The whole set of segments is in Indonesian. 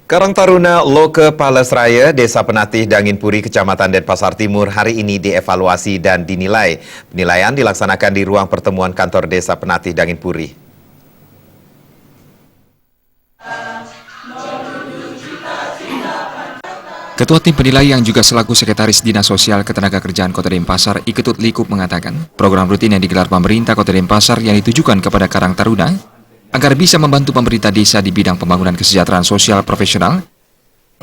Karang Taruna Loke Palesraya, Desa Penatih, Danginpuri, Kecamatan Denpasar Timur hari ini dievaluasi dan dinilai. Penilaian dilaksanakan di ruang pertemuan kantor Desa Penatih, Danginpuri. Ketua Tim Penilai yang juga selaku Sekretaris Dinas Sosial Ketenagakerjaan Kota Denpasar, Iketut Likup mengatakan, program rutin yang digelar pemerintah Kota Denpasar yang ditujukan kepada Karang Taruna agar bisa membantu pemerintah desa di bidang pembangunan kesejahteraan sosial profesional.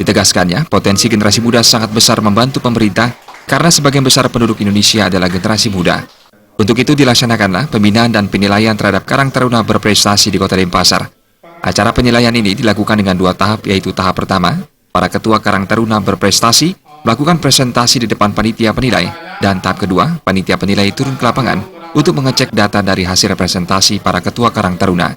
Ditegaskannya, potensi generasi muda sangat besar membantu pemerintah karena sebagian besar penduduk Indonesia adalah generasi muda. Untuk itu dilaksanakanlah pembinaan dan penilaian terhadap Karang Taruna berprestasi di Kota Denpasar. Acara penilaian ini dilakukan dengan 2 tahap, yaitu tahap pertama, para ketua Karang Taruna berprestasi melakukan presentasi di depan panitia penilai, dan tahap kedua, panitia penilai turun ke lapangan untuk mengecek data dari hasil representasi para ketua Karang Taruna.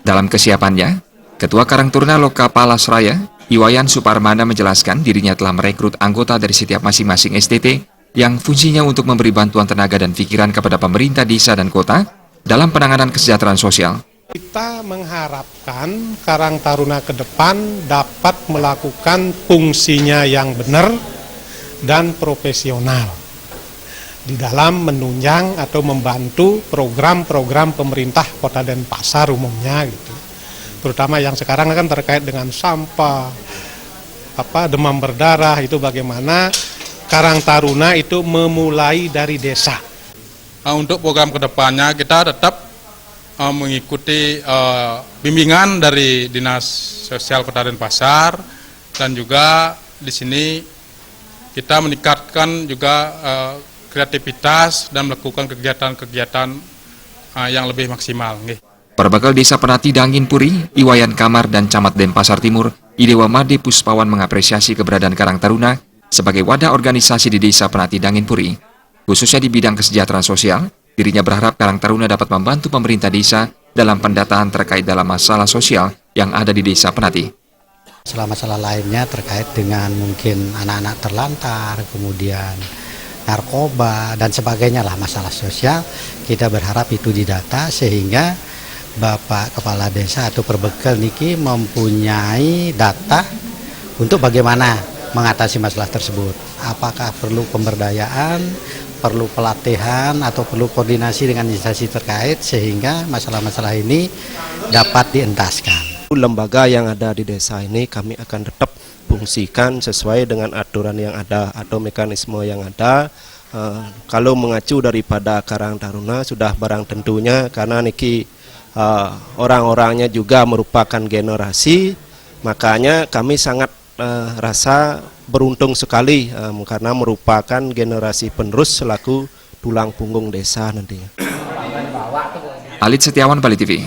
Dalam kesiapannya, Ketua Karang Taruna Loka Palesraya, Iwayan Suparmana menjelaskan dirinya telah merekrut anggota dari setiap masing-masing STT yang fungsinya untuk memberi bantuan tenaga dan pikiran kepada pemerintah desa dan kota dalam penanganan kesejahteraan sosial. Kita mengharapkan Karang Taruna ke depan dapat melakukan fungsinya yang benar dan profesional di dalam menunjang atau membantu program-program pemerintah Kota Denpasar umumnya gitu. Terutama yang sekarang kan terkait dengan sampah, demam berdarah, itu bagaimana Karang Taruna itu memulai dari desa. Untuk program kedepannya kita tetap mengikuti bimbingan dari Dinas Sosial Kota Denpasar, dan juga di sini kita meningkatkan juga kreativitas dan melakukan kegiatan-kegiatan yang lebih maksimal. Perbekal Desa Penatih Danginpuri, Iwayan Kamar dan Camat Denpasar Timur, Idewa Made Puspawan mengapresiasi keberadaan Karang Taruna sebagai wadah organisasi di Desa Penatih Danginpuri. Khususnya di bidang kesejahteraan sosial, dirinya berharap Karang Taruna dapat membantu pemerintah desa dalam pendataan terkait dalam masalah sosial yang ada di Desa Penatih. Masalah-masalah lainnya terkait dengan mungkin anak-anak terlantar, kemudian narkoba dan sebagainya lah, masalah sosial, kita berharap itu didata sehingga Bapak Kepala Desa atau Perbekal niki mempunyai data untuk bagaimana mengatasi masalah tersebut. Apakah perlu pemberdayaan, perlu pelatihan, atau perlu koordinasi dengan instansi terkait sehingga masalah-masalah ini dapat dientaskan. Lembaga yang ada di desa ini kami akan tetap fungsikan sesuai dengan aturan yang ada atau mekanisme yang ada. Kalau mengacu daripada Karang Taruna sudah barang tentunya, karena niki orang-orangnya juga merupakan generasi, makanya kami sangat rasa beruntung sekali karena merupakan generasi penerus selaku tulang punggung desa nantinya. Alit Setiawan, Bali TV.